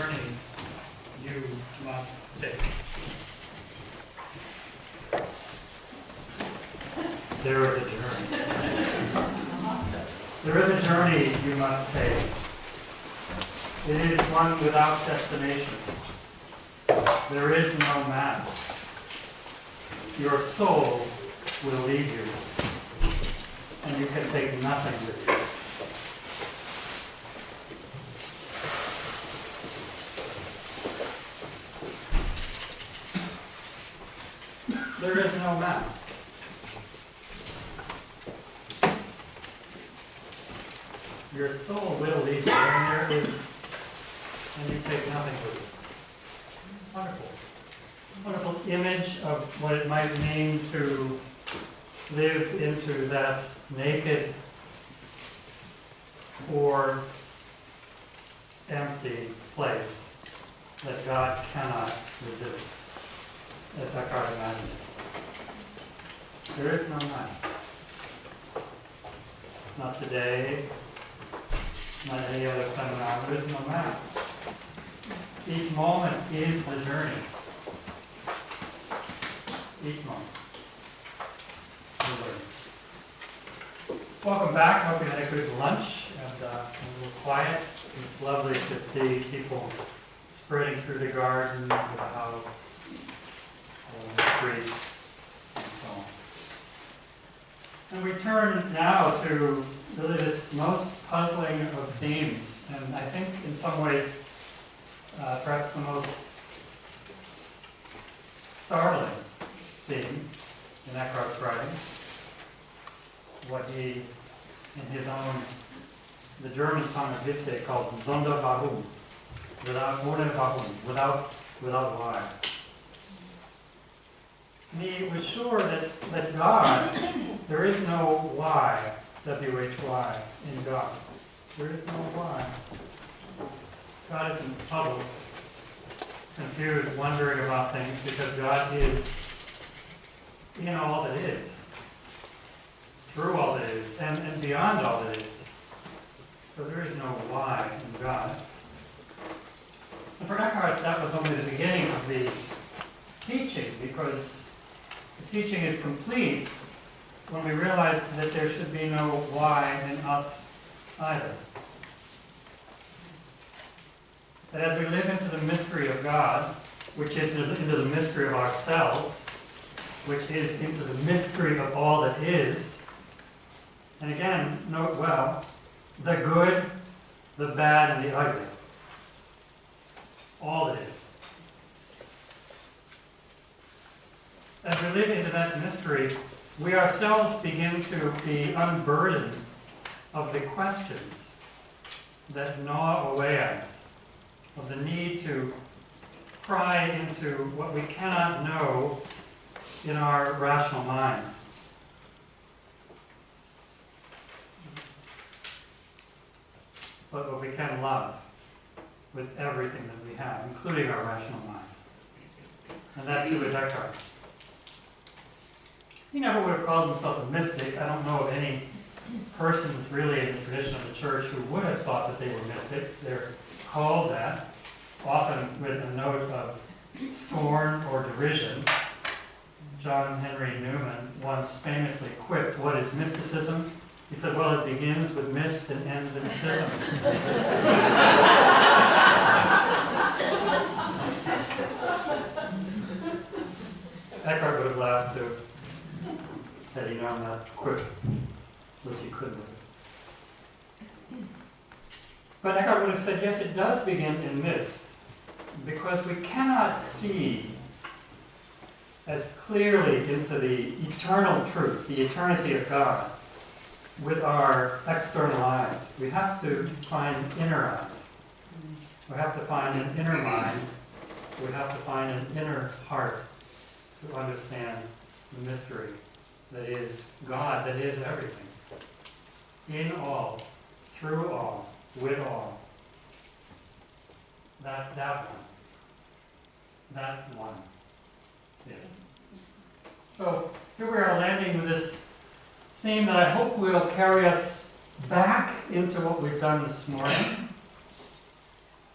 journey you must take. There is a journey. There is a journey you must take. It is one without destination. There is no map. Your soul will lead you, and you can take nothing with you. There is no map. Your soul will lead you, and you take nothing with you. Wonderful. Wonderful image of what it might mean to live into that naked, poor, empty place that God cannot resist, as Eckhart imagined it. There is no map. Not today, not any other seminar. There is no map. Each moment is the journey. Each moment. Welcome back. Hope you had a good lunch and a little quiet. It's lovely to see people spreading through the garden, the house, the street, and so on. And we turn now to really this most puzzling of themes, and I think in some ways perhaps the most startling theme in Eckhart's writing, what he, in his own, the German tongue of his day, called Sonderwarum, ohne Warum, without why. And he was sure that God, there is no why, W-H-Y, in God. There is no why. God isn't puzzled, confused, wondering about things, because God is in all that is, through all that is, and beyond all that is. So there is no why in God. And for Eckhart, that was only the beginning of the teaching, because the teaching is complete when we realize that there should be no why in us either. That as we live into the mystery of God, which is into the mystery of ourselves, which is into the mystery of all that is, and again, note well, the good, the bad, and the ugly. All that is. As we live into that mystery, we ourselves begin to be unburdened of the questions that gnaw away at us, of the need to pry into what we cannot know in our rational minds. But what we can love with everything that we have, including our rational mind. And that too is Eckhart. He never would have called himself a mystic. I don't know of any persons really in the tradition of the church who would have thought that they were mystics. They're called that, often with a note of scorn or derision. John Henry Newman once famously quipped, "What is mysticism?" He said, "Well, it begins with mist and ends in schism." Eckhart would have laughed too, had he known that quip, which he couldn't have. But Eckhart would have said, yes, it does begin in mist, because we cannot see as clearly into the eternal truth, the eternity of God, with our external eyes. We have to find inner eyes. We have to find an inner mind. We have to find an inner heart to understand the mystery that is God, that is everything. In all, through all, with all. That one. That one. Yes. So here we are landing with this theme that I hope will carry us back into what we've done this morning.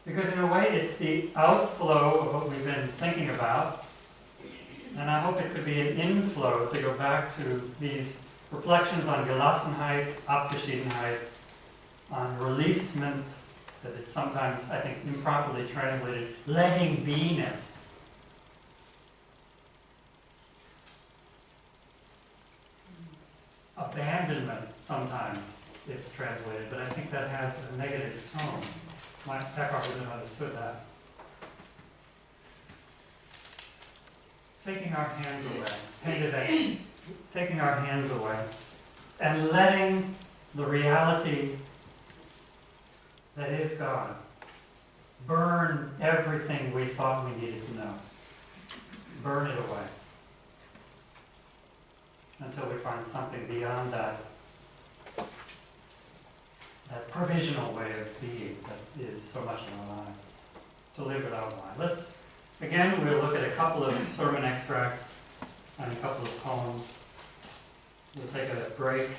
Because in a way it's the outflow of what we've been thinking about, and I hope it could be an inflow to go back to these reflections on Gelassenheit, Abgeschiedenheit, on releasement, as it's sometimes, I think, improperly translated, letting beiness. Abandonment, sometimes it's translated, but I think that has a negative tone. Eckhart wouldn't have understood that. Taking our hands away, taking our hands away, and letting the reality that is God burn everything we thought we needed to know. Burn it away. Until we find something beyond that provisional way of being that is so much in our lives. To live without why. We'll look at a couple of sermon extracts and a couple of poems. We'll take a break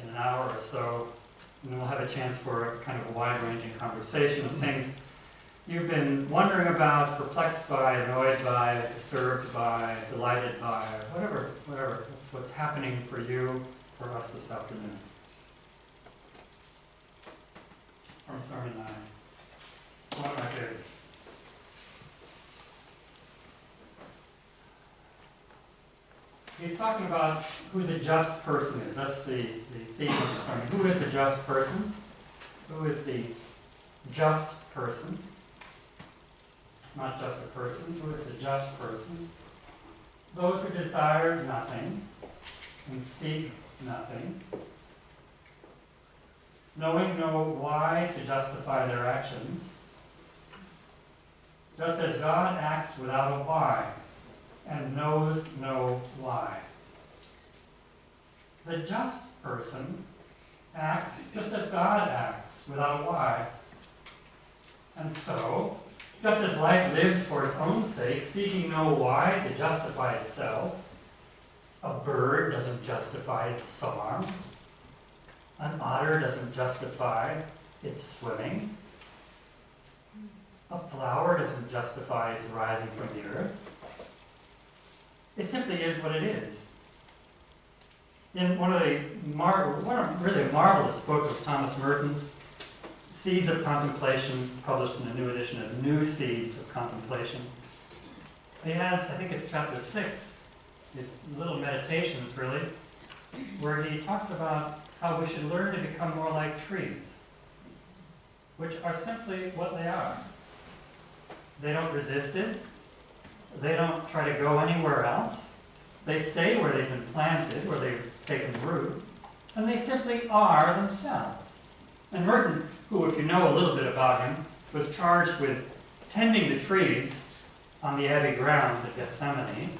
in an hour or so, and then we'll have a chance for a kind of a wide-ranging conversation of things you've been wondering about, perplexed by, annoyed by, disturbed by, delighted by, whatever. That's what's happening for you, for us this afternoon. From Sermon 9. One of my favorites. He's talking about who the just person is. That's the theme of the sermon. Who is the just person? Who is the just person? Not just a person. Who is the just person? Those who desire nothing and seek nothing, knowing no why to justify their actions, just as God acts without a why and knows no why. The just person acts just as God acts without a why. And so, just as life lives for its own sake, seeking no why to justify itself, a bird doesn't justify its song, an otter doesn't justify its swimming, a flower doesn't justify its rising from the earth. It simply is what it is. In one of the really marvelous book of Thomas Merton's, Seeds of Contemplation, published in a new edition as New Seeds of Contemplation, he has, I think it's chapter 6, these little meditations really, where he talks about how we should learn to become more like trees, which are simply what they are. They don't resist it. They don't try to go anywhere else. They stay where they've been planted, where they've taken root, and they simply are themselves. And Merton, who, if you know a little bit about him, was charged with tending the trees on the Abbey grounds at Gethsemane,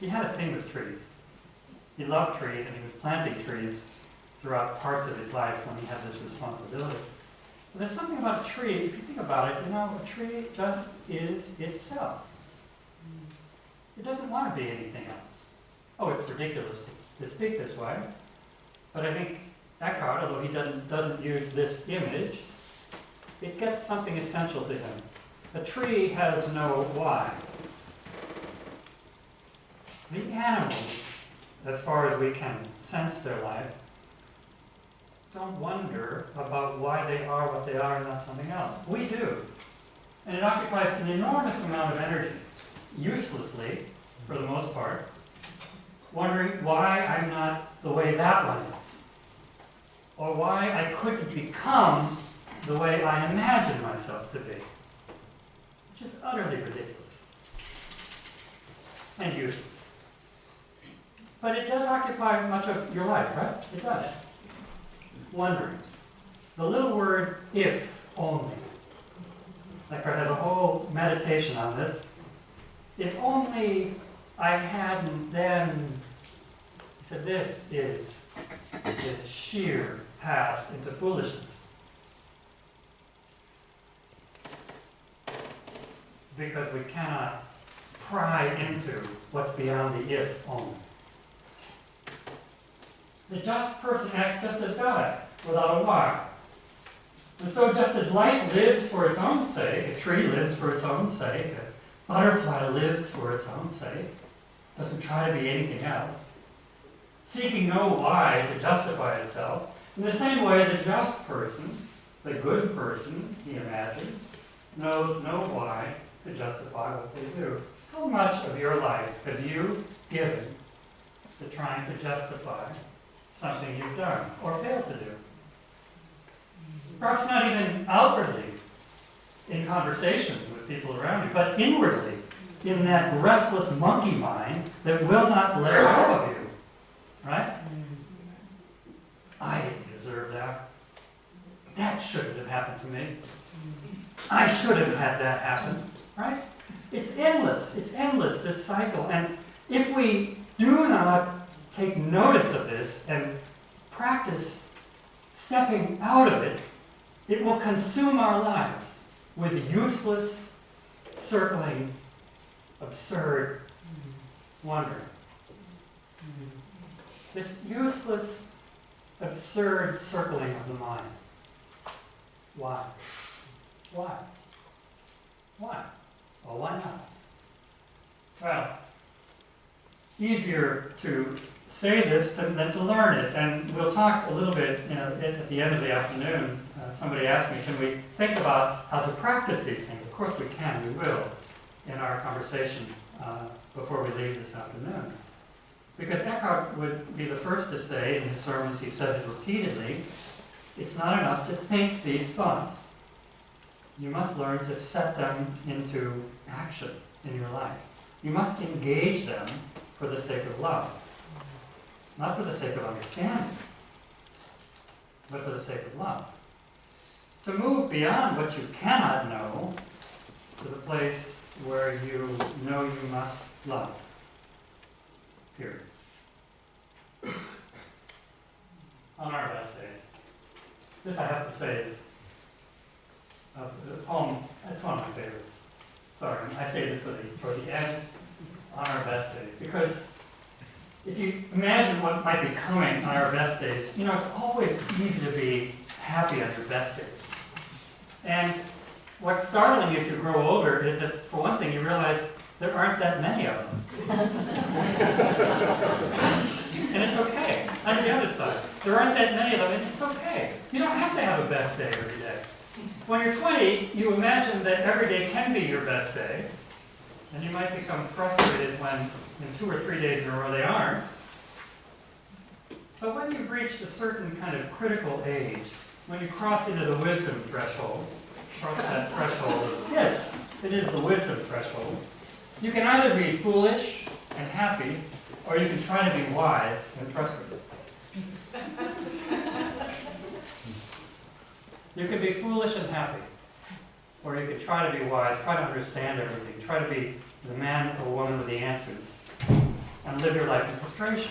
he had a thing with trees. He loved trees, and he was planting trees throughout parts of his life when he had this responsibility. But there's something about a tree, if you think about it, a tree just is itself. It doesn't want to be anything else. Oh, it's ridiculous to speak this way, but I think Eckhart, although he doesn't use this image, it gets something essential to him. A tree has no why. The animals, as far as we can sense their life, don't wonder about why they are what they are and not something else. We do. And it occupies an enormous amount of energy, uselessly, for the most part, wondering why I'm not the way that one is, or why I couldn't become the way I imagine myself to be. Which is utterly ridiculous and useless. But it does occupy much of your life, right? It does. Wondering. The little word, if only. Eckhart has a whole meditation on this. If only I hadn't then, he said, this is the sheer path into foolishness. Because we cannot pry into what's beyond the if only. The just person acts just as God acts, without a why. And so just as life lives for its own sake, a tree lives for its own sake, a butterfly lives for its own sake, doesn't try to be anything else, seeking no why to justify itself, in the same way the just person, the good person, he imagines, knows no why to justify what they do. How much of your life have you given to trying to justify something you've done or failed to do? Perhaps not even outwardly in conversations with people around you, but inwardly in that restless monkey mind that will not let go of you. Right? I didn't deserve that. That shouldn't have happened to me. I should have had that happen. Right? It's endless. It's endless, this cycle. And if we do not take notice of this and practice stepping out of it, it will consume our lives with useless, circling, absurd wondering. This useless, absurd circling of the mind. Why? Why? Why? Well, why not? Well, easier to say this than to learn it. And we'll talk a little bit at the end of the afternoon. Somebody asked me, can we think about how to practice these things? Of course we can, we will, in our conversation before we leave this afternoon. Because Eckhart would be the first to say, in his sermons he says it repeatedly, it's not enough to think these thoughts. You must learn to set them into action in your life. You must engage them for the sake of love. Not for the sake of understanding, but for the sake of love. To move beyond what you cannot know to the place where you know you must love. Period. On our best days. This, I have to say, is a poem. It's one of my favorites. Sorry, I saved it for the end. On our best days, because if you imagine what might be coming on our best days, you know, it's always easy to be happy on your best days. And what's startling as you grow older is that, for one thing, you realize there aren't that many of them. And it's okay. On the other side, there aren't that many of them, and it's okay. You don't have to have a best day every day. When you're 20, you imagine that every day can be your best day, and you might become frustrated when in 2 or 3 days in a row they aren't. But when you've reached a certain kind of critical age, when you cross into the wisdom threshold, cross that threshold, yes, it is the wisdom threshold, you can either be foolish and happy, or you can try to be wise and frustrated. You can be foolish and happy, or you can try to be wise, try to understand everything, try to be the man or woman with the answers, and live your life in frustration.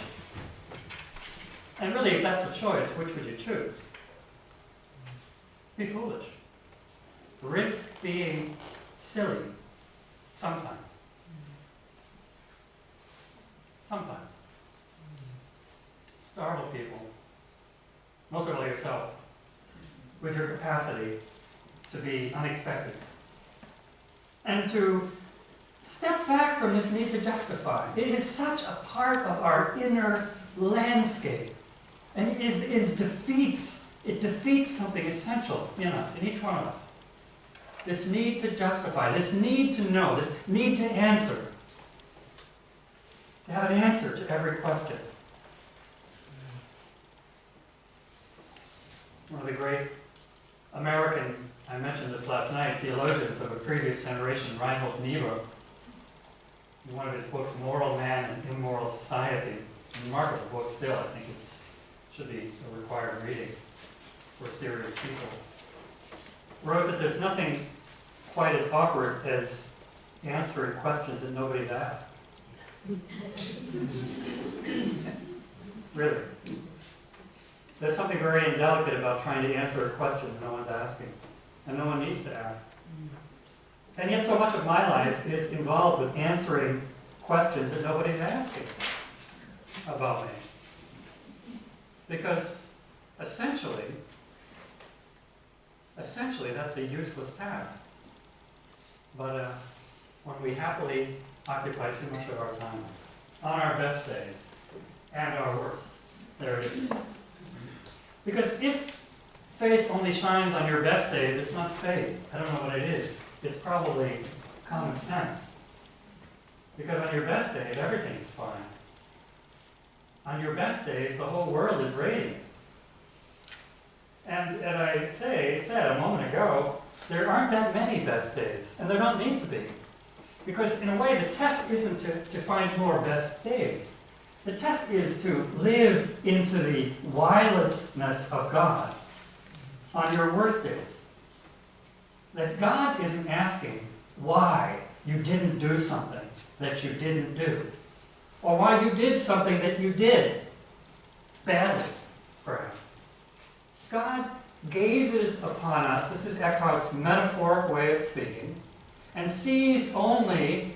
And really, if that's the choice, which would you choose? Be foolish. Risk being silly sometimes. Sometimes. Startle people, most of all yourself, with your capacity to be unexpected. And to step back from this need to justify. It is such a part of our inner landscape. And it defeats something essential in us, in each one of us. This need to justify, this need to know, this need to answer. To have an answer to every question. One of the great American, I mentioned this last night, theologians of a previous generation, Reinhold Niebuhr, in one of his books, Moral Man and Immoral Society, a remarkable book still. I think it should be a required reading for serious people, wrote that there's nothing quite as awkward as answering questions that nobody's asked. Really. There's something very indelicate about trying to answer a question that no one's asking, and no one needs to ask. And yet so much of my life is involved with answering questions that nobody's asking about me. Because essentially, essentially that's a useless task. But when we happily occupy too much of our time, on our best days and our worst, there it is. Because if faith only shines on your best days, it's not faith. I don't know what it is. It's probably common sense. Because on your best days, everything is fine. On your best days, the whole world is radiant. And as I said a moment ago, there aren't that many best days, and there don't need to be. Because in a way, the test isn't to find more best days. The test is to live into the wirelessness of God on your worst days. That God isn't asking why you didn't do something that you didn't do, or why you did something that you did badly, perhaps. God gazes upon us, this is Eckhart's metaphoric way of speaking, and sees only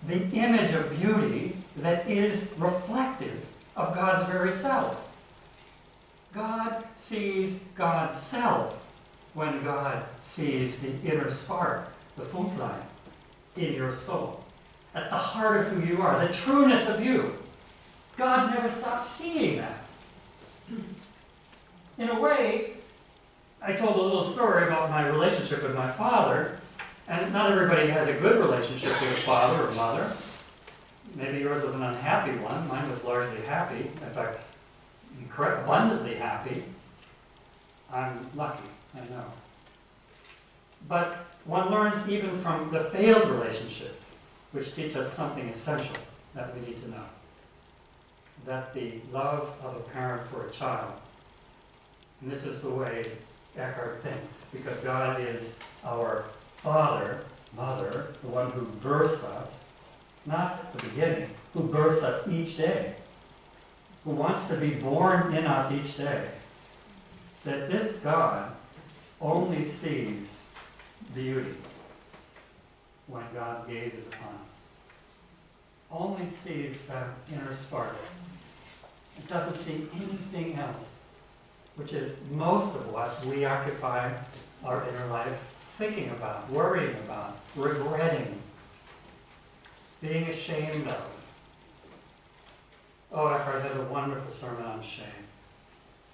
the image of beauty that is reflective of God's very self. God sees God's self when God sees the inner spark, the Funkeln, in your soul, at the heart of who you are, the trueness of you. God never stops seeing that. In a way, I told a little story about my relationship with my father, and not everybody has a good relationship with a father or mother. Maybe yours was an unhappy one. Mine was largely happy. In fact, abundantly happy. I'm lucky, I know. But one learns even from the failed relationships, which teach us something essential that we need to know. That the love of a parent for a child, and this is the way Eckhart thinks, because God is our father, mother, the one who births us, not the beginning, who births us each day, who wants to be born in us each day, that this God only sees beauty when God gazes upon us. Only sees that inner spark. It doesn't see anything else, which is most of what we occupy our inner life thinking about, worrying about, regretting, being ashamed of. Oh, Eckhart has a wonderful sermon on shame.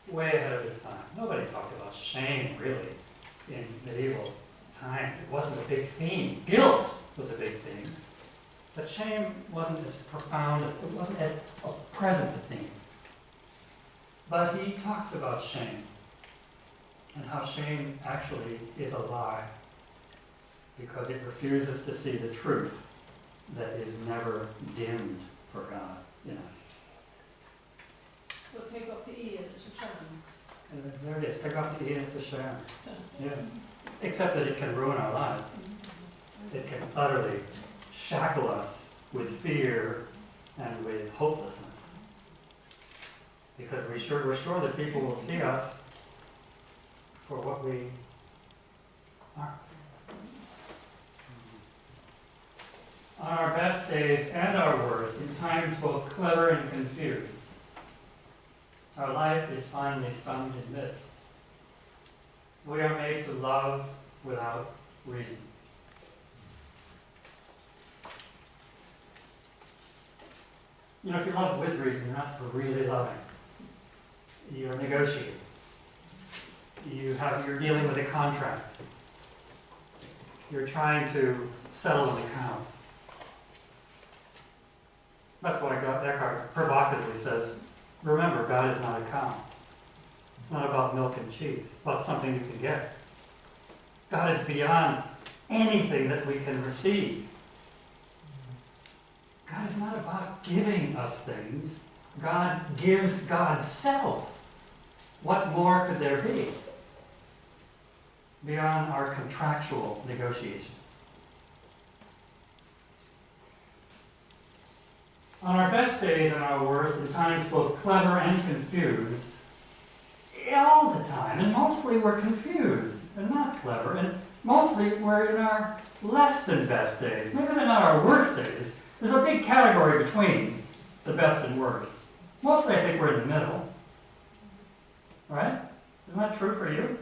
Way ahead of his time. Nobody talked about shame, really, in medieval times. It wasn't a big theme. Guilt was a big theme. But shame wasn't as profound, it wasn't as present a theme. But he talks about shame, and how shame actually is a lie, because it refuses to see the truth that is never dimmed for God in us. We'll take off the E and it's a charm. And there it is, take off the E and it's a sham. Yeah. Except that it can ruin our lives. It can utterly shackle us with fear and with hopelessness. Because we're sure that people will see us for what we are. On our best days and our worst, in times both clever and confused, our life is finally summed in this. We are made to love without reason. You know, if you love with reason, you're not really loving. You're negotiating. You're dealing with a contract. You're trying to settle an account. That's why Eckhart provocatively says, remember, God is not a cow. It's not about milk and cheese. It's about something you can get. God is beyond anything that we can receive. God is not about giving us things. God gives God's self. What more could there be beyond our contractual negotiations? On our best days and our worst, in times both clever and confused, all the time, and mostly we're confused and not clever, and mostly we're in our less than best days. Maybe they're not our worst days. There's a big category between the best and worst. Mostly I think we're in the middle. Right? Isn't that true for you?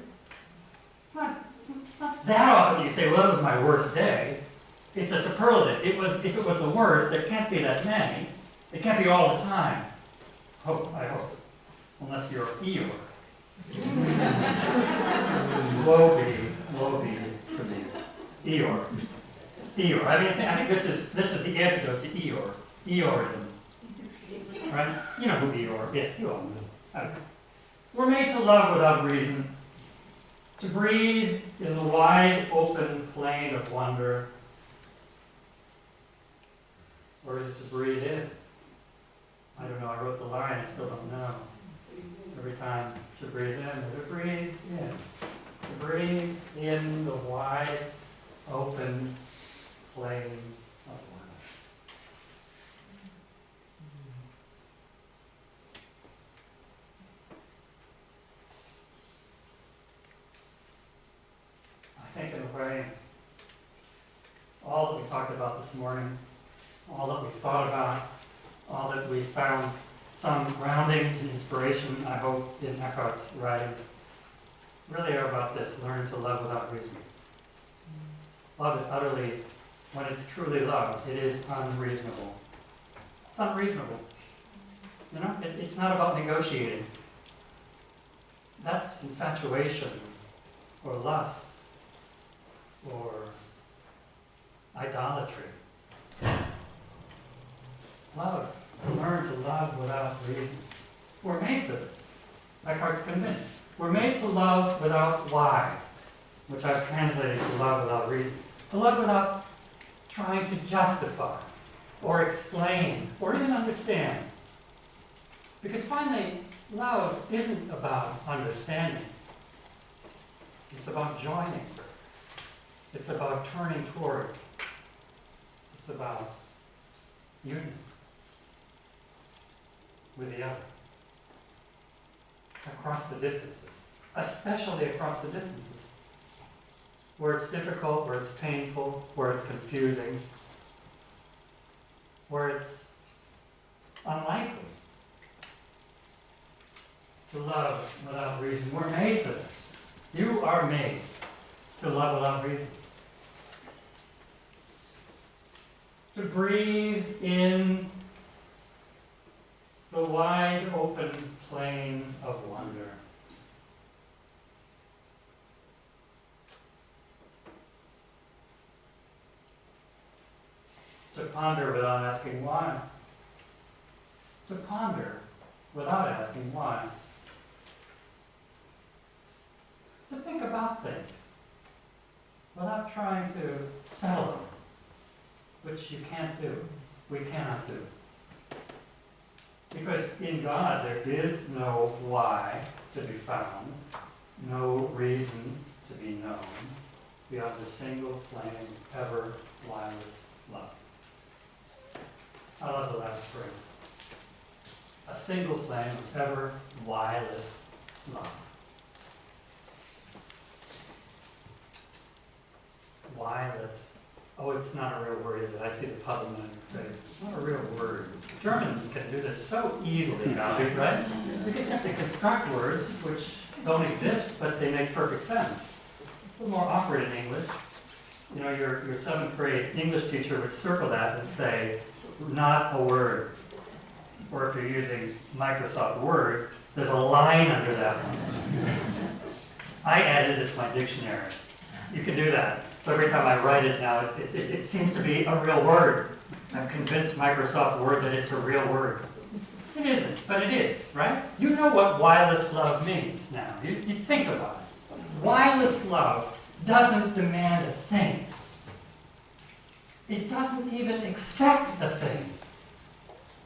It's not that often you say, well, that was my worst day. It's a superlative. If it was the worst, there can't be that many. It can't be all the time. I hope. Unless you're Eeyore. Woe be to me. Eeyore. Eeyore. I think this is the antidote to Eeyore. Eeyoreism. Right? You know who Eeyore is. You all know. Okay. We're made to love without reason. To breathe in the wide open plain of wonder. Or is it to breathe in? I don't know, I wrote the line, I still don't know. Every time to breathe in, to breathe in. To breathe in the wide open plain of wonder. I think in a way, all that we talked about this morning, all that we thought about, all that we found some groundings and inspiration, I hope, in Eckhart's writings, really are about this: learn to love without reason. Love is utterly, when it's truly loved, it is unreasonable. It's unreasonable. You know, it's not about negotiating. That's infatuation, or lust, or idolatry. Love, to learn to love without reason. We're made for this. Eckhart's convinced. We're made to love without why, which I've translated to love without reason. To love without trying to justify, or explain, or even understand. Because finally, love isn't about understanding. It's about joining. It's about turning toward. It's about union with the other. Across the distances. Especially across the distances. Where it's difficult, where it's painful, where it's confusing, where it's unlikely to love without reason. We're made for this. You are made to love without reason. To breathe in the wide open plain of wonder. To ponder without asking why. To ponder without asking why. To think about things without trying to settle them, which you can't do. We cannot do. Because in God there is no why to be found, no reason to be known, beyond the single flame, ever wireless love. I love the last phrase. A single flame of ever wireless love. Wireless. Oh, it's not a real word, is it? I see the puzzlement in your face. It's not a real word. German can do this so easily, Gabi, right? We can simply construct words which don't exist, but they make perfect sense. A little more awkward in English. You know, your 7th grade English teacher would circle that and say, not a word. Or if you're using Microsoft Word, there's a line under that one. I added it to my dictionary. You can do that. So every time I write it now, it seems to be a real word. I've convinced Microsoft Word that it's a real word. It isn't, but it is, right? You know what wireless love means now. You think about it. Wireless love doesn't demand a thing. It doesn't even expect a thing.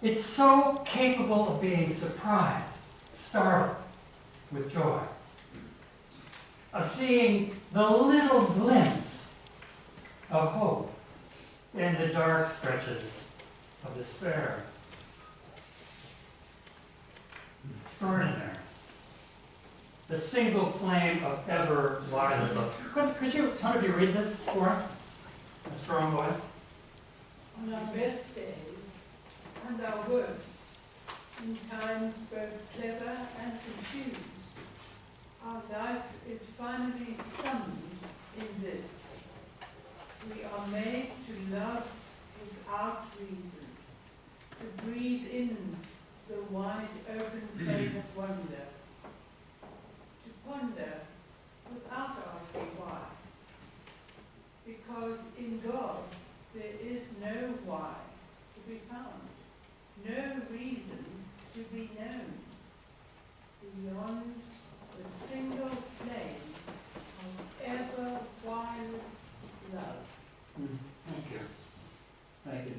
It's so capable of being surprised, startled with joy, of seeing the little glimpse of hope in the dark stretches of despair. Extraordinary. The single flame of ever wireless love. Could you, one of you, read this for us? A strong voice. On our best days and our worst, in times both clever and confused, Our life is finally summed in this. We are made to love without reason, to breathe in the wide open plain of wonder, to ponder without asking why. Because in God there is no why to be found, no reason to be known, beyond the single flame of ever wireless love. Thank you. Thank you,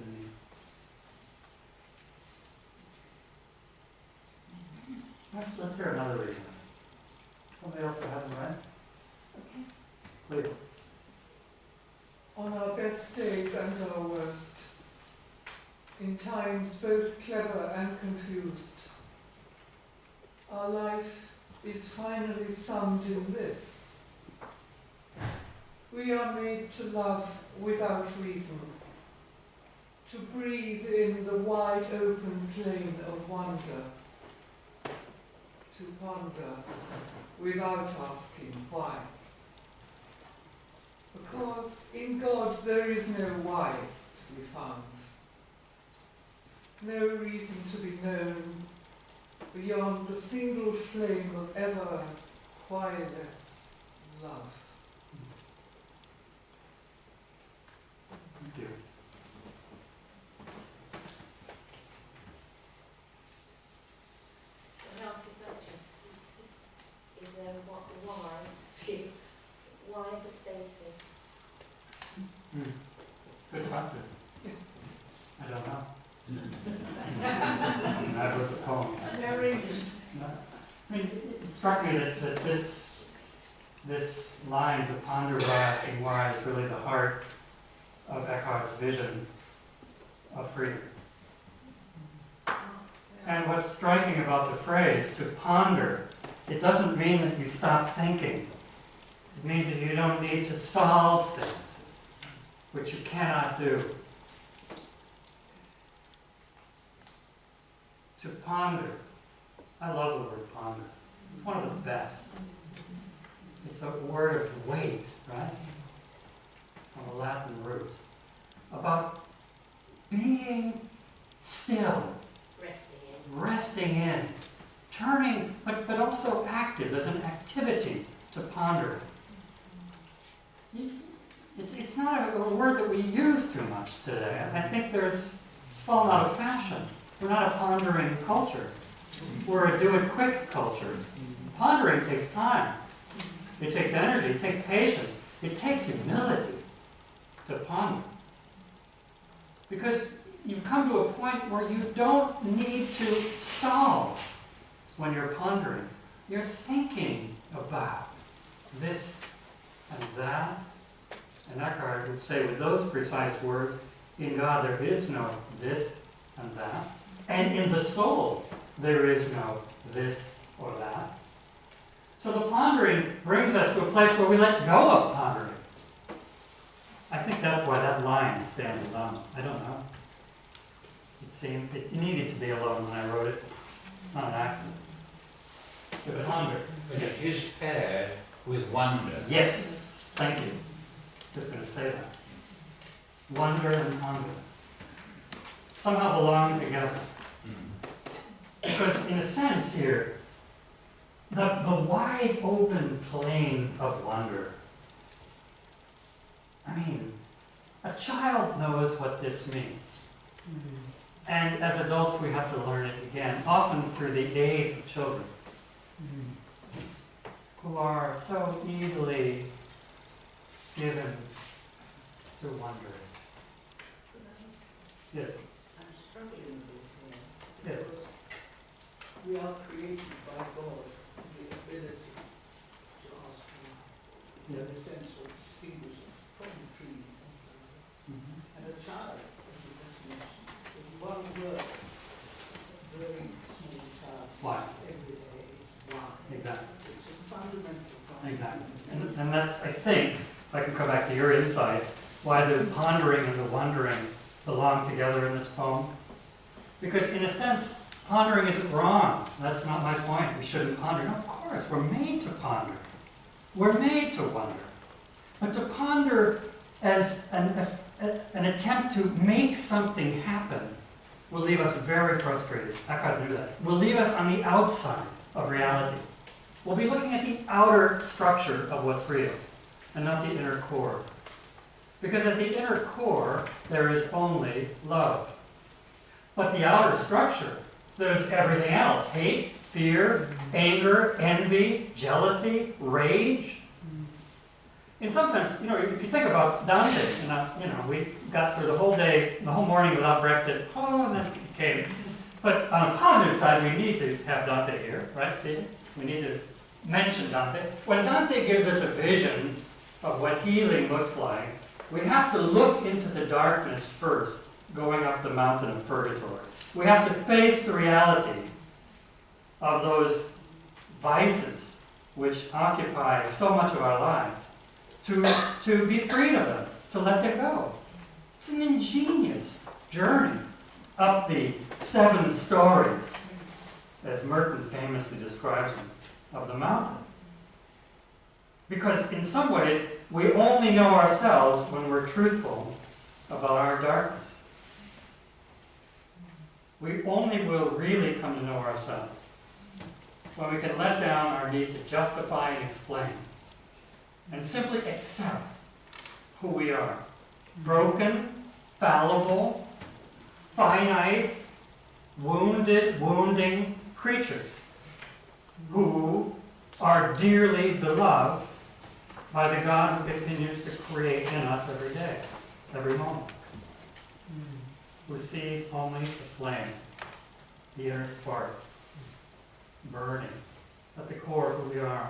Denise. Let's hear another reading. Somebody else who hasn't read? Please. On our best days and our worst, in times both clever and confused, our life is finally summed in this. We are made to love without reason, to breathe in the wide open plain of wonder, to ponder without asking why. Because in God there is no why to be found, no reason to be known beyond the single flame of ever wireless love. Thank you. Can I ask a question? Is there why the spacing? Good question. I don't know. I wrote the poem. No reason. No. I mean, it struck me that this line, to ponder without asking why, is really the heart of Eckhart's vision of freedom. And what's striking about the phrase, to ponder, it doesn't mean that you stop thinking. It means that you don't need to solve things, which you cannot do. To ponder. I love the word ponder. It's one of the best. It's a word of weight, right? From a Latin root. About being still, resting in, turning, but also active, as an activity to ponder. It's not a word that we use too much today. I think it's fallen out of fashion. We're not a pondering culture. We're a do-it-quick culture. Pondering takes time. It takes energy. It takes patience. It takes humility to ponder. Because you've come to a point where you don't need to solve when you're pondering. You're thinking about this and that. And Eckhart would say with those precise words, in God there is no this and that. And in the soul, there is no this or that. So the pondering brings us to a place where we let go of pondering. I think that's why that line stands alone. I don't know. It seemed it needed to be alone when I wrote it. Not an accident. To ponder. But it is paired with wonder. Yes, thank you. Just going to say that. Wonder and ponder somehow belong together. Because in a sense here, the wide open plain of wonder. I mean, a child knows what this means. And as adults we have to learn it again, often through the aid of children, who are so easily given to wonder. Yes? I'm struggling with this. Yes. We are created by God with the ability to ask why, in the sense of distinguishing from trees and a child, as you just mentioned, with one word, a very small child, Why? every day is why. Exactly. It's a fundamental concept. Exactly. And that's, I think, if I can come back to your insight, why the pondering and the wondering belong together in this poem. Because in a sense, Pondering isn't wrong. That's not my point. We shouldn't ponder. No, of course, we're made to ponder. We're made to wonder. But to ponder as an attempt to make something happen will leave us very frustrated. Eckhart knew that. Will leave us on the outside of reality. We'll be looking at the outer structure of what's real and not the inner core. Because at the inner core, there is only love. But the outer structure, there's everything else. Hate, fear, anger, envy, jealousy, rage. In some sense, if you think about Dante, we got through the whole day, the whole morning without Brexit, and then it came. But on a positive side, we need to have Dante here, right, Stephen? We need to mention Dante. When Dante gives us a vision of what healing looks like, we have to look into the darkness first, going up the mountain of purgatory. We have to face the reality of those vices which occupy so much of our lives, to be freed of them, to let them go. It's an ingenious journey up the 7 stories, as Merton famously describes them, of the mountain. Because in some ways, we only know ourselves when we're truthful about our darkness. We only will really come to know ourselves when we can let down our need to justify and explain and simply accept who we are. Broken, fallible, finite, wounding creatures who are dearly beloved by the God who continues to create in us every day, every moment. Who sees only the flame, the inner spark, burning at the core of who we are.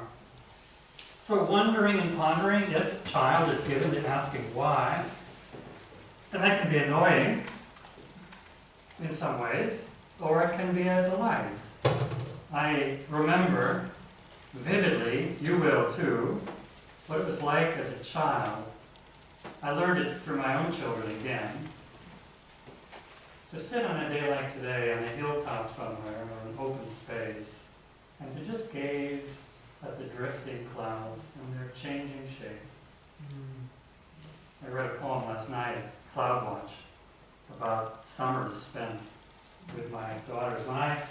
So wondering and pondering, yes, a child is given to asking why, and that can be annoying in some ways, or it can be a delight. I remember vividly, you will too, what it was like as a child. I learned it through my own children again. To sit on a day like today on a hilltop somewhere or an open space and to just gaze at the drifting clouds and their changing shape. I read a poem last night, Cloud Watch, about summers spent with my daughters when I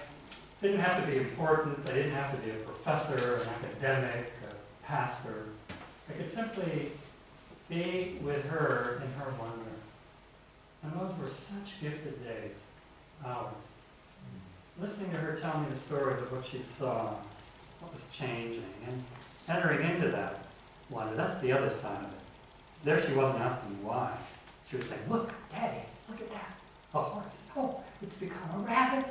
didn't have to be important, I didn't have to be a professor, an academic, a pastor. I could simply be with her in her wonder. And those were such gifted days, hours. Listening to her tell me the stories of what she saw, what was changing, and entering into that wonder. That's the other side of it. There she wasn't asking why. She was saying, look, Daddy, look at that. A horse. Oh, it's become a rabbit.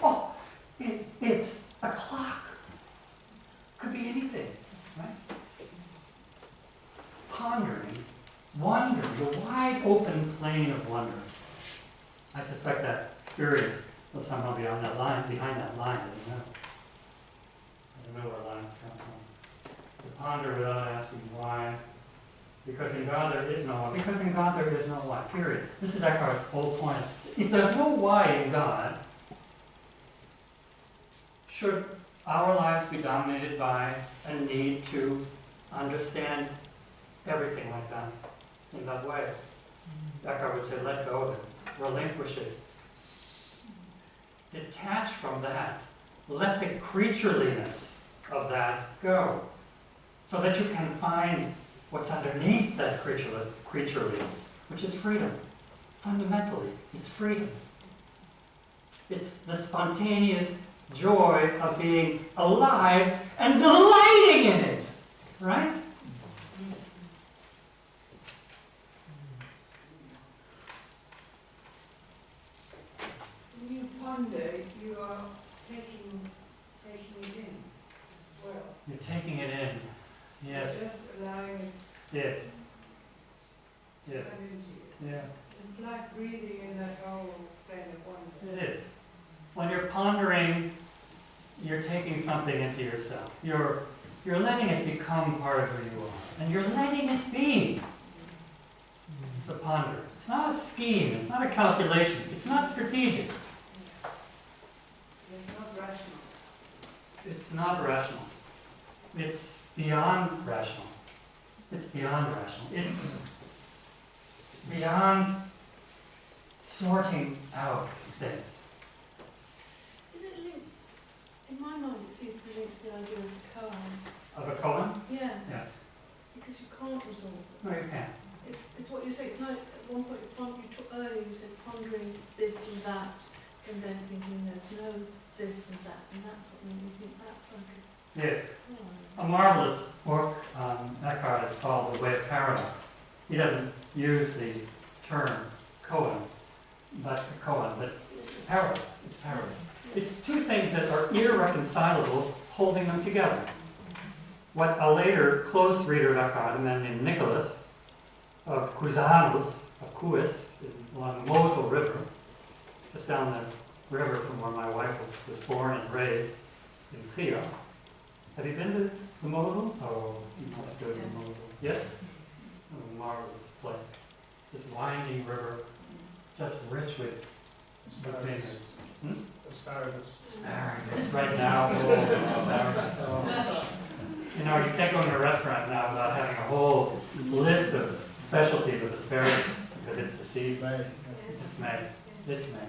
Oh, it's a clock. Could be anything, right? Pondering, wonder, the wide open plain of wonder. I suspect that experience will somehow be on that line, behind that line. I don't know where lines come from. To ponder without asking why. Because in God there is no why. Because in God there is no why, period. This is Eckhart's whole point. If there's no why in God, should our lives be dominated by a need to understand everything like that, in that way? Eckhart would say, let go of it, relinquish it. Detach from that. Let the creatureliness of that go, so that you can find what's underneath that creatureliness, which is freedom. Fundamentally, it's freedom. It's the spontaneous joy of being alive and delighting in it, right? When you ponder, you are taking it in as well. You're taking it in. Yes. Just allowing it Yes. to Yes. come into you. Yeah. It's like breathing in that whole plane of wonder. It is. When you're pondering, you're taking something into yourself. You're letting it become part of who you are. And you're letting it be. To ponder. It's not a scheme. It's not a calculation. It's not strategic. rational. It's not rational. It's beyond rational. It's beyond rational. It's beyond sorting out things. Is it linked, in my mind it seems to be linked to the idea of the koan. Of a koan? Yes. Yes. Because you can't resolve it. No, you can't. It's what you say. It's like at one point earlier you said pondering this and that, and then thinking there's no this and that, and that's what made me think that's like Yes. a koan. A marvelous book Eckhart is called The Way of Paradox. He doesn't use the term koan, but paradox. It's paradox. It's two things that are irreconcilable, holding them together. What a later close reader of Eckhart, a man named Nicholas of Cusanus, of Cuis, along the Mosel River, just down the river from where my wife was born and raised in Trier. Have you been to the Mosel? Oh, you must go to the Mosel. Yes? Oh, marvelous place. This winding river, just rich with vineyards. Asparagus. Asparagus right now. Oh, asparagus. You know, you can't go into a restaurant now without having a whole list of specialties of asparagus because it's the season. It's May. It's May.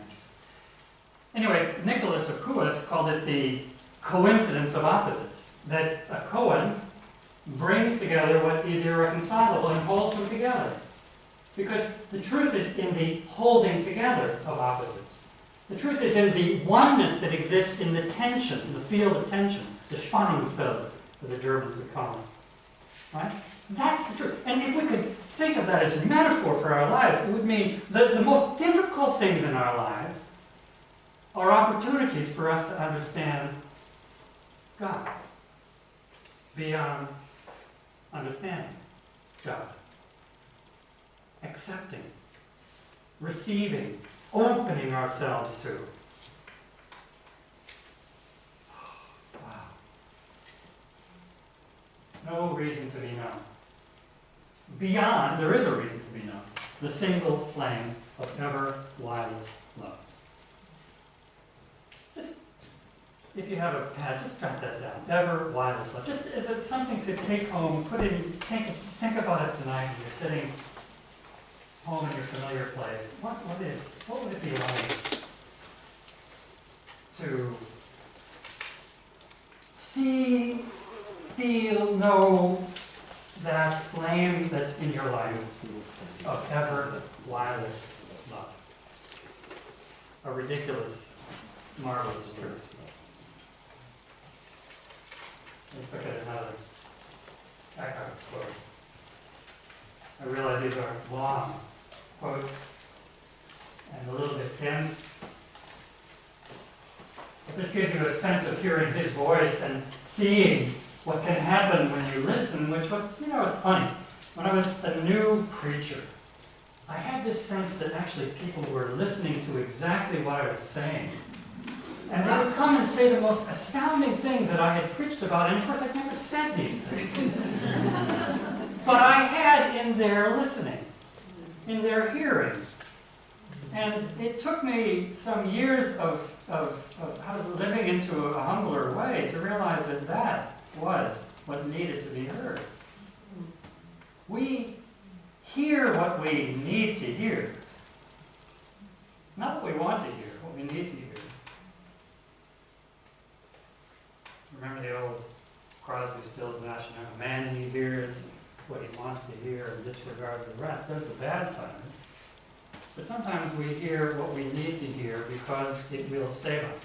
Anyway, Nicholas of Cuis called it the coincidence of opposites. That a koan brings together what is irreconcilable and holds them together. Because the truth is in the holding together of opposites. The truth is in the oneness that exists in the tension, in the field of tension, the Spannungsfeld, as the Germans would call it. Right? That's the truth. And if we could think of that as a metaphor for our lives, it would mean that the most difficult things in our lives are opportunities for us to understand God beyond understanding God. Accepting, receiving, opening ourselves to. Wow. No reason to be known. Beyond, there is a reason to be known. The single flame of ever wildest love. Just, if you have a pad, just jot that down. Ever wildest love. Just as it's something to take home, put in, think about it tonight when you're sitting home in your familiar place. What would it be like to see, feel, know that flame that's in your life of ever wildest love? A ridiculous, marvelous truth. Let's look at another Eckhart quote. I realize these are long quotes and a little bit dense. But this gives you a sense of hearing his voice and seeing what can happen when you listen, which was, it's funny. When I was a new preacher, I had this sense that actually people were listening to exactly what I was saying. And they would come and say the most astounding things that I had preached about, and of course I'd never said these things. But I had in their listening, in their hearing. And it took me some years of living into a humbler way to realize that that was what needed to be heard. We hear what we need to hear. Not what we want to hear, what we need to hear. Remember the old Crosby, Stills, Nash, a man he hears what he wants to hear and disregards the rest. There's the bad side of it. But sometimes we hear what we need to hear because it will save us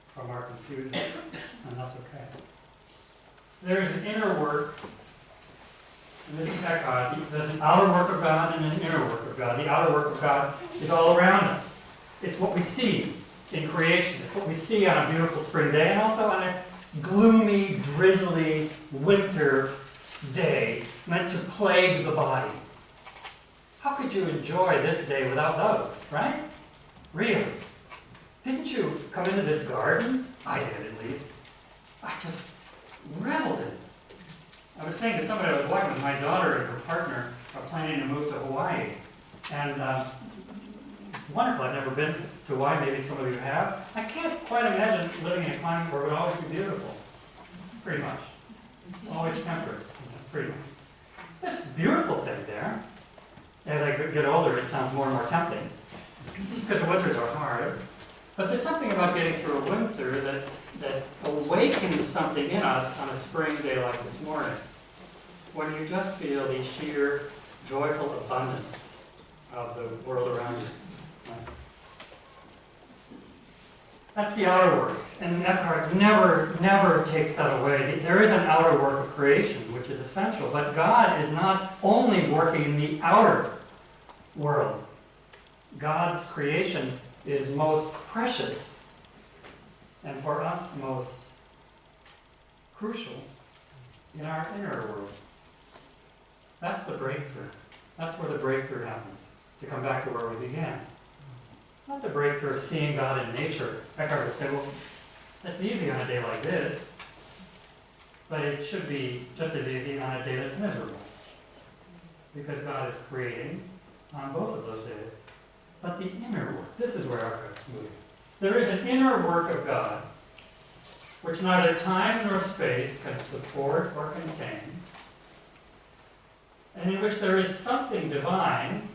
from our confusion, and that's okay. There's an inner work, and this is Eckhart. There's an outer work of God and an inner work of God. The outer work of God is all around us. It's what we see in creation. It's what we see on a beautiful spring day and also on a gloomy, drizzly winter day meant to plague the body. How could you enjoy this day without those, right? Really? Didn't you come into this garden? I did, at least. I just reveled in it. I was saying to somebody I was walking with, my daughter and her partner are planning to move to Hawaii. And wonderful. I've never been to Hawaii. Maybe some of you have. I can't quite imagine living in a climate where it would always be beautiful. Pretty much. Always temperate. Pretty much. This beautiful thing there. As I get older, it sounds more and more tempting. Because the winters are hard. But there's something about getting through a winter that awakens something in us on a spring day like this morning. When you just feel the sheer, joyful abundance of the world around you. That's the outer work. And Eckhart never takes that away. There is an outer work of creation, which is essential. But God is not only working in the outer world. God's creation is most precious, and for us most crucial in our inner world. That's the breakthrough. That's where the breakthrough happens, to come back to where we began. Not the breakthrough of seeing God in nature. Eckhart would say, well, that's easy on a day like this, but it should be just as easy on a day that's miserable. Because God is creating on both of those days. But the inner work, this is where Eckhart's moving. There is an inner work of God, which neither time nor space can support or contain, and in which there is something divine,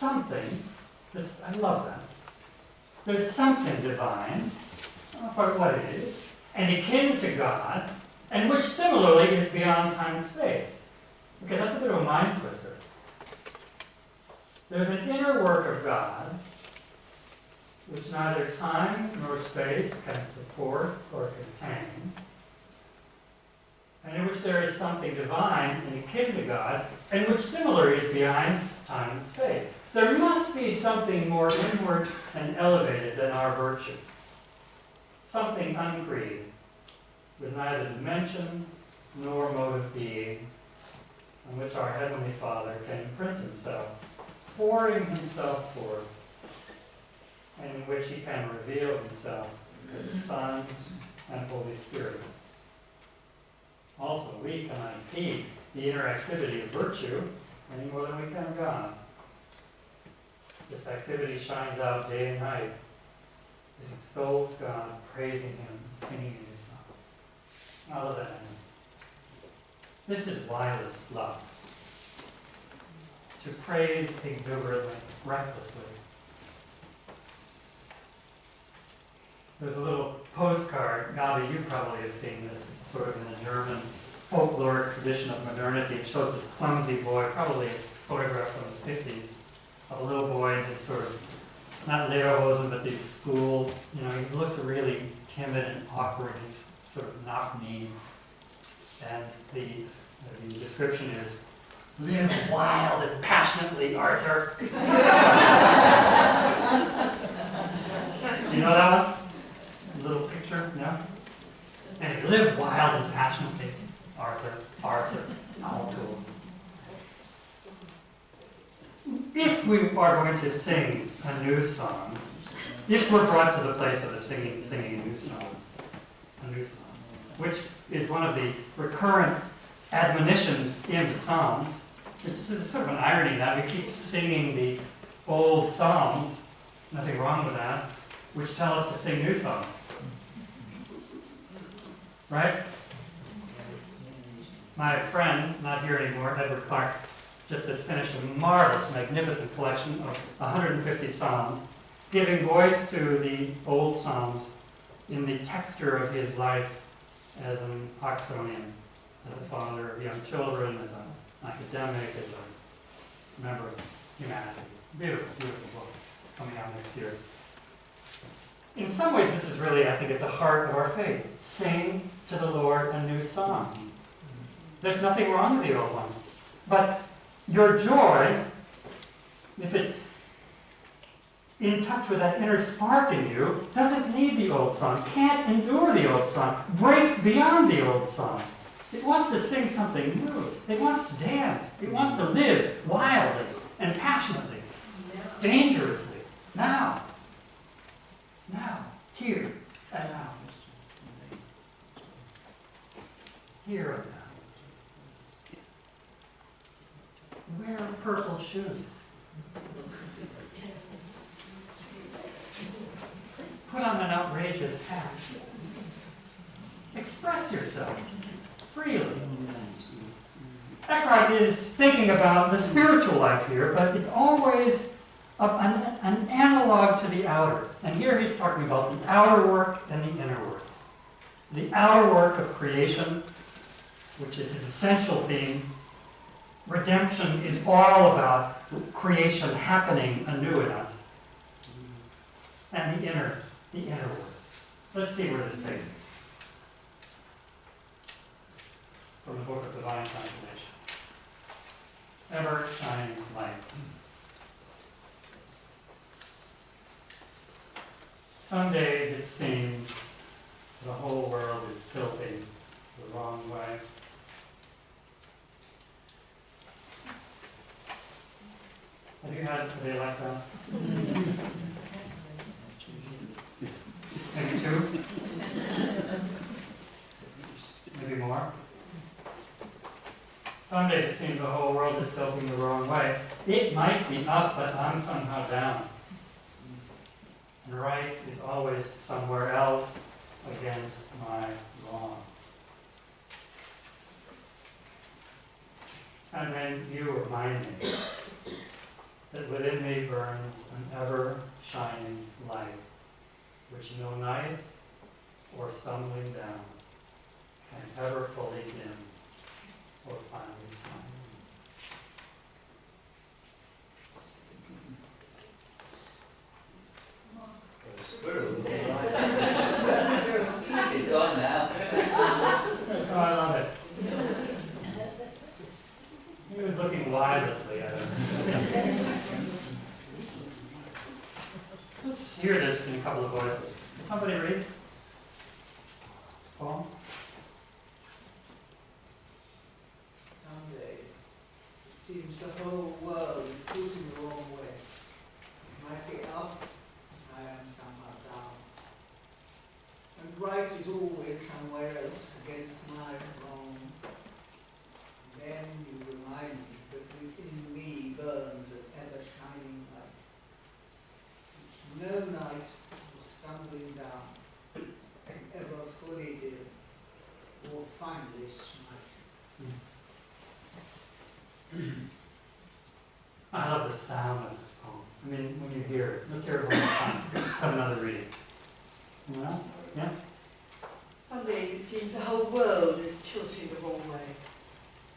I love that. There's something divine, I don't know quite what it is, and akin to God, and which similarly is beyond time and space. Because that's a bit of a mind twister. There's an inner work of God, which neither time nor space can support or contain, and in which there is something divine and akin to God, and which similarly is beyond time and space. There must be something more inward and elevated than our virtue. Something uncreated, with neither dimension nor mode of being, on which our Heavenly Father can imprint Himself, pouring Himself forth, and in which He can reveal Himself as Son and Holy Spirit. Also, we cannot impede the interactivity of virtue any more than we can God. This activity shines out day and night. It extols God, praising Him, and singing His song. I love that. This is wireless love. To praise exuberantly, recklessly. There's a little postcard, Gabi, you probably have seen this, it's sort of in the German folkloric tradition of modernity. It shows this clumsy boy, probably a photograph from the 50s, of a little boy in his sort of, not lederhosen, but these school, he looks really timid and awkward, he's sort of knock-kneed. And the description is, "Live wild and passionately, Arthur." You know that one? A little picture? No? Anyway, live wild and passionately, Arthur, Alto. If we are going to sing a new song, if we're brought to the place of singing a new song, which is one of the recurrent admonitions in the Psalms. It's sort of an irony that we keep singing the old Psalms, nothing wrong with that, which tell us to sing new songs. Right? My friend, not here anymore, Edward Clark, just has finished a marvelous, magnificent collection of 150 Psalms, giving voice to the old Psalms in the texture of his life as an Oxonian, as a father of young children, as an academic, as a member of humanity. Beautiful, beautiful book. It's coming out next year. In some ways, this is really, I think, at the heart of our faith. Sing to the Lord a new song. There's nothing wrong with the old ones. But your joy, if it's in touch with that inner spark in you, doesn't need the old song, can't endure the old song, breaks beyond the old song. It wants to sing something new. It wants to dance. It wants to live wildly and passionately, dangerously, now, here and now. Here and now. Wear purple shoes. Put on an outrageous act. Express yourself freely. Eckhart is thinking about the spiritual life here, but it's always an analog to the outer. And here he's talking about the outer work and the inner work. The outer work of creation, which is his essential theme. Redemption is all about creation happening anew in us. And the inner work. Let's see where this takes us. From the Book of Divine Transformation. Ever shining light. Some days it seems the whole world is tilting the wrong way. Have you had a day like that? Maybe two? Maybe more? Some days it seems the whole world is tilting the wrong way. It might be up, but I'm somehow down. And right is always somewhere else against my wrong. And then you remind me that within me burns an ever-shining light, which no night or stumbling down can ever fully dim or finally smile. He's gone now. Oh, I love it. He was looking wirelessly at it. Let's hear this in a couple of voices. Can somebody read? Paul? Someday, it seems the whole world is tilting the wrong way. It might be up, I am somehow down. And right is always somewhere else against my wrong. Then you remind me that within me burns an ever-shining light, which no night or stumbling down can ever fully dim or finally smite. I love the sound of this poem. I mean, when you hear it. Let's hear it one more time. Let's have another reading. Someone else? Yeah? Some days it seems the whole world is tilting the wrong way.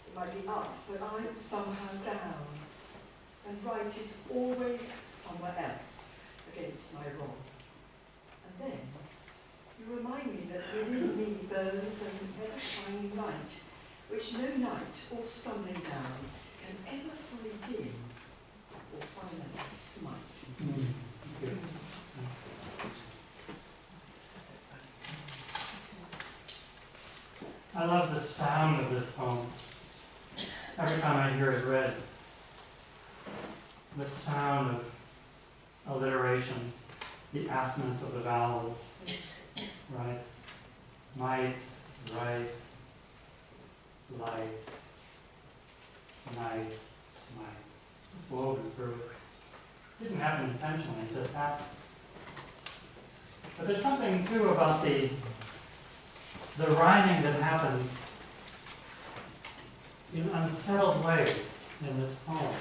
It might be up, but I'm somehow down. And right is always somewhere else against my wrong. And then you remind me that within me burns an ever-shining light, which no night or stumbling down can ever fully dim or finally smite. I love the sound of this poem. Every time I hear it read, the sound of alliteration, the assonance of the vowels, right? Might, right, light, night, smite. It's woven through. It didn't happen intentionally, it just happened. But there's something too about the rhyming that happens in unsettled ways in this poem.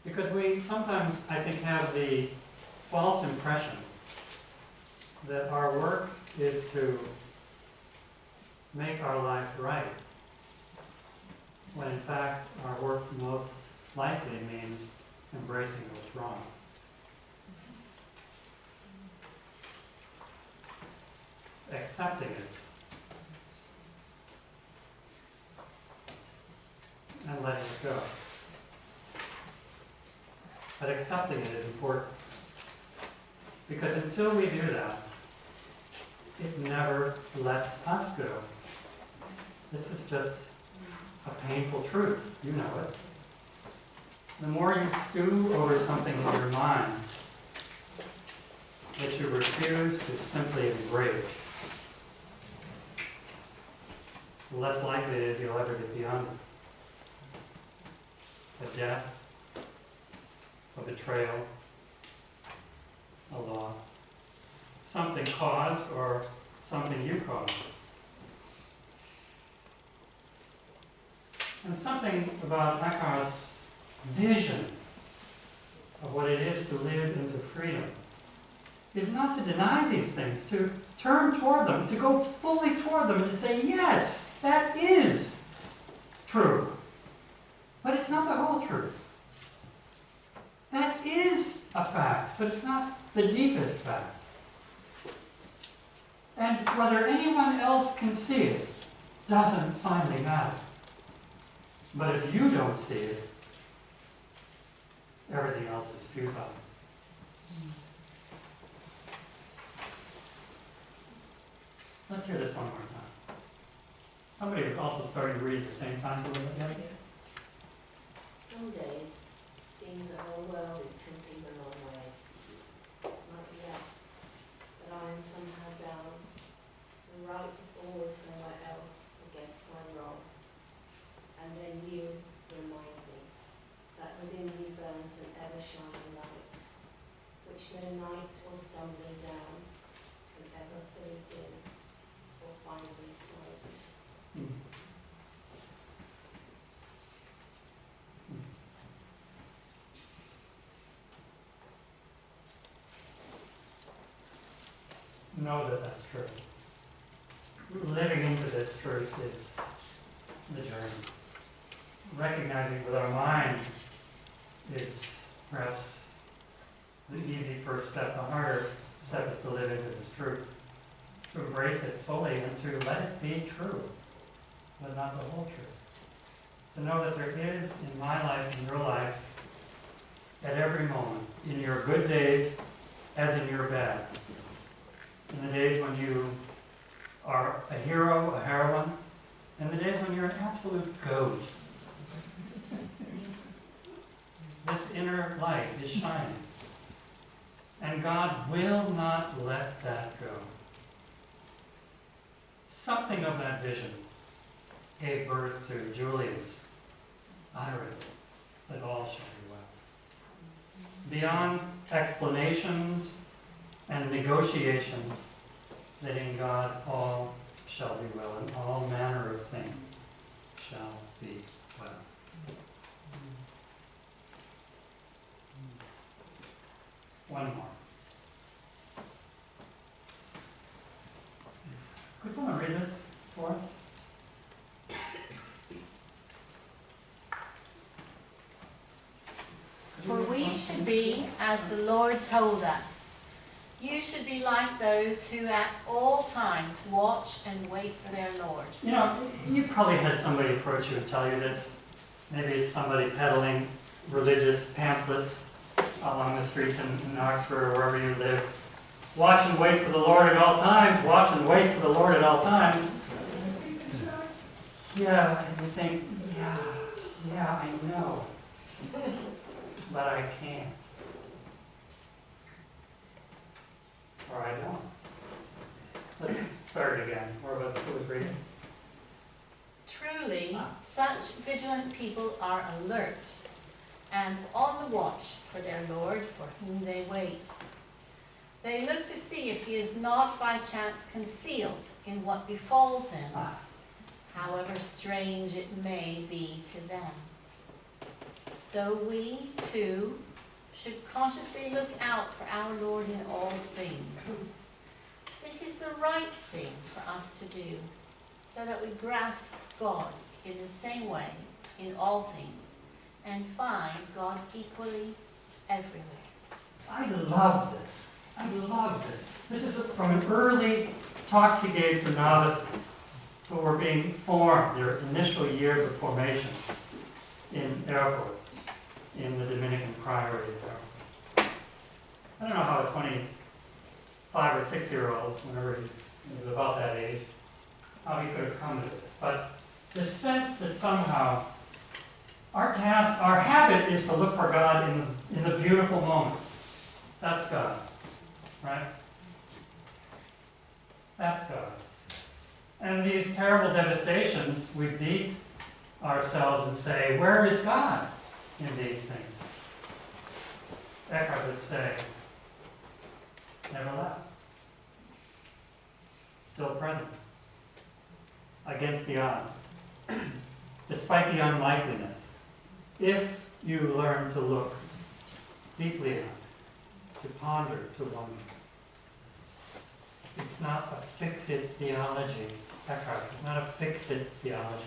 Because we sometimes, I think, have the false impression that our work is to make our life right, when in fact our work most likely means embracing what's wrong. Accepting it and letting it go. But accepting it is important, because until we do that, it never lets us go. This is just a painful truth. You know it. The more you stew over something in your mind that you refuse to simply embrace, the less likely it is you'll ever get beyond it. A death, a betrayal, a loss. Something caused or something you caused. And something about Eckhart's vision of what it is to live into freedom is not to deny these things, to turn toward them, to go fully toward them and to say, yes, that is true. But it's not the whole truth. That is a fact, but it's not the deepest fact. And whether anyone else can see it doesn't finally matter. But if you don't see it, everything else is futile. Let's hear this one more time. Somebody was also starting to read at the same time. Some days it seems the whole world is tilting the wrong way. Might be up, but I am somehow down. The right is always somewhere else against my wrong. And then you remind me that within me burns an ever-shining light, which no night or stumbling down can ever fully dim or finally slight. Know that that's true. Living into this truth is the journey. Recognizing with our mind is perhaps the easy first step. The harder step is to live into this truth, to embrace it fully and to let it be true, but not the whole truth. To know that there is in my life, in your life, at every moment, in your good days as in your bad, in the days when you are a hero, a heroine, and the days when you're an absolute goat. This inner light is shining. And God will not let that go. Something of that vision gave birth to Julian's utterance that all shall be well. Beyond explanations and negotiations, that in God all shall be well, and all manner of things shall be well. One more. Could someone read this for us? For we should be as the Lord told us. You should be like those who at all times watch and wait for their Lord. You know, you probably had somebody approach you and tell you this. Maybe it's somebody peddling religious pamphlets along the streets in Oxford or wherever you live. Watch and wait for the Lord at all times. Watch and wait for the Lord at all times. Yeah, and you think, yeah, I know. But I can't. Or I don't. Let's start again. Where was it? Who was reading? Truly, such vigilant people are alert and on the watch for their Lord, for whom they wait. They look to see if he is not by chance concealed in what befalls him, however strange it may be to them. So we, too, should consciously look out for our Lord in all things. This is the right thing for us to do, so that we grasp God in the same way in all things, and find God equally everywhere. I love this. I love this. This is from an early talks he gave to novices who were being formed, their initial years of formation in Erfurt, in the Dominican Priory of Erfurt. I don't know how a 25 or 6-year-old, whenever he was about that age, how he could have come to this. But the sense that somehow our task, our habit is to look for God in the beautiful moments. That's God, right? That's God. And these terrible devastations, we beat ourselves and say, where is God in these things? Eckhart would say, never left. Still present. Against the odds. Despite the unlikeliness. If you learn to look deeply enough, to ponder, to wonder. It's not a fix-it theology, Eckhart. It's not a fix-it theology.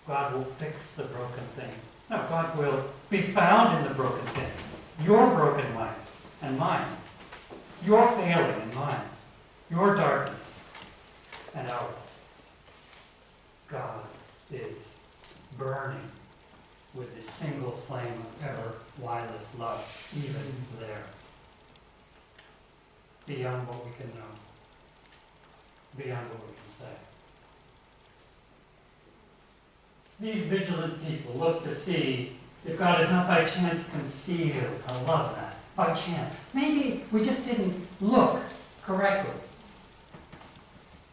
God will fix the broken thing. No, God will be found in the broken thing. Your broken life and mine. Your failing and mine. Your darkness and ours. God is burning with the single flame of ever widest love, even there. Beyond what we can know. Beyond what we can say. These vigilant people look to see if God is not by chance concealed. I love that. By chance. Maybe we just didn't look correctly.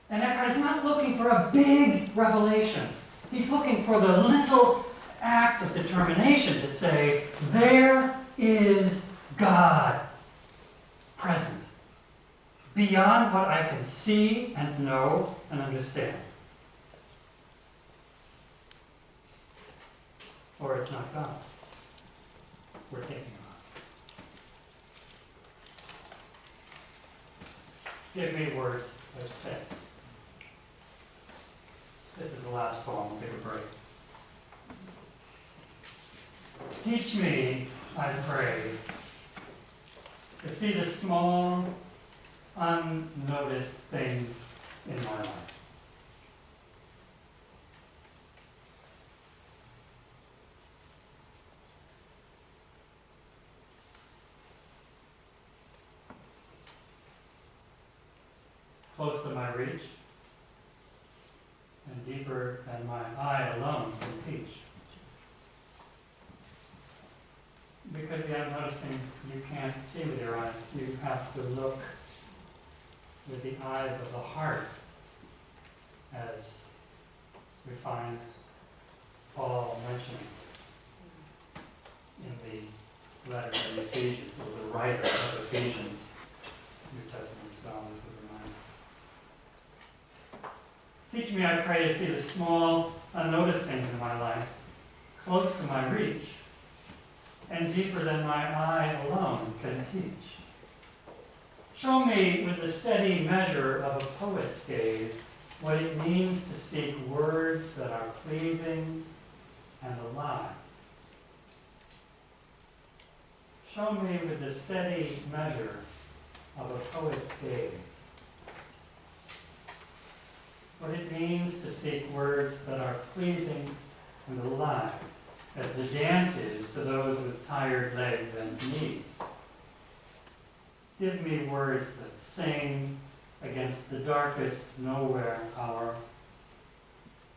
And Eckhart is not looking for a big revelation. He's looking for the little act of determination to say, there is God present. Beyond what I can see and know and understand. Or it's not God we're thinking about. Give me words that say. This is the last poem. We'll take a break. Teach me, I pray, to see the small, unnoticed things in my life. Close to my reach, and deeper than my eye alone can teach. Because the unnoticed things you can't see with your eyes, you have to look with the eyes of the heart, as we find Paul mentioning in the letter to the Ephesians, or the writer of Ephesians, New Testament scholars would remind us. Teach me, I pray, to see the small, unnoticed things in my life, close to my reach, and deeper than my eye alone can teach. Show me, with the steady measure of a poet's gaze, what it means to seek words that are pleasing and alive. Show me, with the steady measure of a poet's gaze, what it means to seek words that are pleasing and alive, as the dance is to those with tired legs and knees. Give me words that sing against the darkest nowhere hour,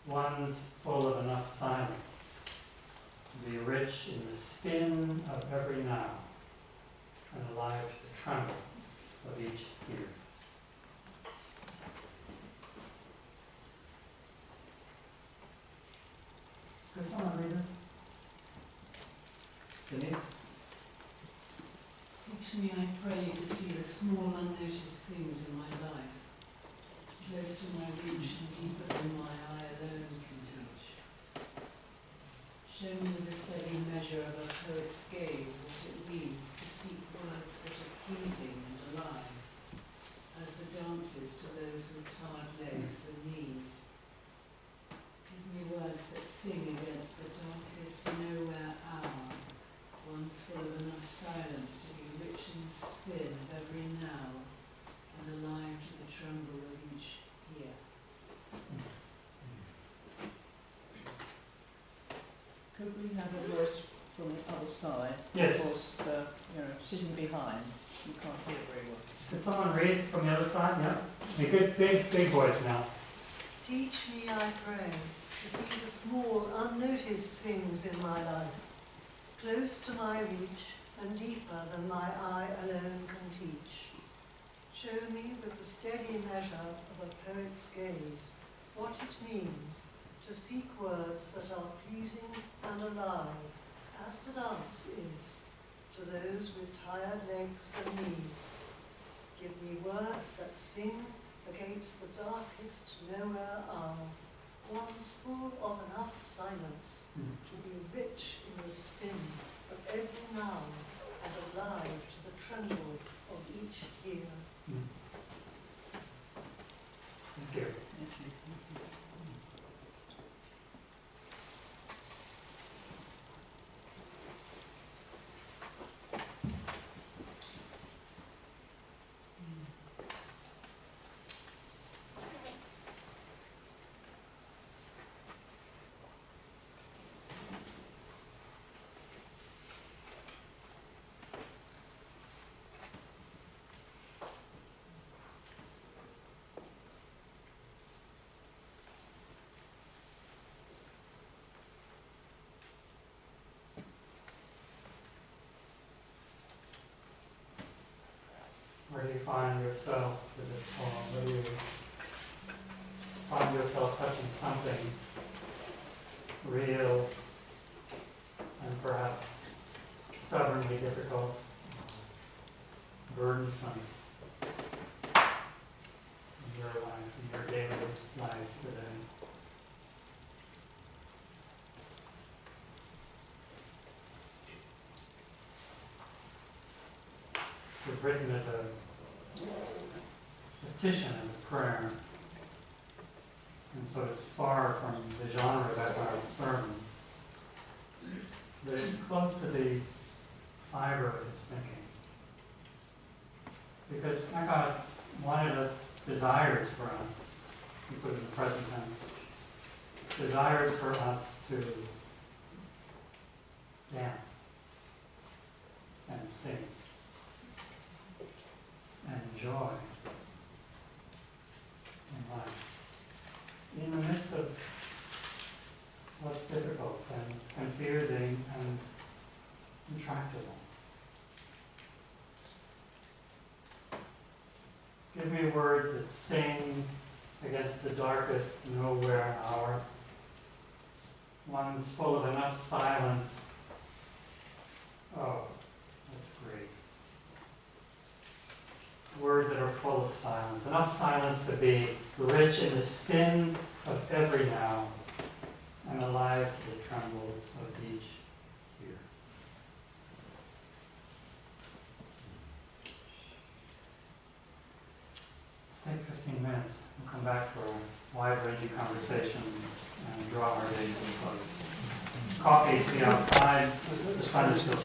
ones full of enough silence to be rich in the spin of every now, and alive to the tremble of each ear. Could someone read this? Denise? Teach me, I pray, to see the small unnoticed things in my life, close to my reach and deeper than my eye alone can teach. Show me with a steady measure of a poet's gaze what it means to seek words that are pleasing and alive, as the dances to those with tired legs and knees. Give me words that sing against the darkest nowhere hour, ones full of enough silence to be rich in the spin of every now, and alive to the tremble of each ear. Could we have a voice from the other side? Yes. Of course, sitting behind, you can't hear very well. Could someone read from the other side? Yeah. A good big voice now. Teach me, I pray, to see the small, unnoticed things in my life, close to my reach and deeper than my eye alone can teach. Show me with the steady measure of a poet's gaze what it means to seek words that are pleasing and alive, as the dance is to those with tired legs and knees. Give me words that sing against the darkest nowhere hour, ones full of enough silence to be rich in the spin of every noun and alive to the tremble of each ear. Thank you. Where do you find yourself with this poem? Where do you find yourself touching something real and perhaps stubbornly difficult, burdensome in your life, in your daily life today? It was written as a petition, as a prayer. And so it's far from the genre of Eckhart's sermons. But it's close to the fiber of his thinking. Because Eckhart wanted us, desires for us, he put it in the present tense, desires for us to dance and sing and joy in life, in the midst of what's difficult and confusing and intractable. Give me words that sing against the darkest nowhere hour, ones full of enough silence. Oh, that's great. Words that are full of silence, enough silence to be rich in the spin of every now and alive to the tremble of each ear. Let's take 15 minutes. We'll come back for a wide-ranging conversation and draw our day to a close. Coffee to be outside. The sun is still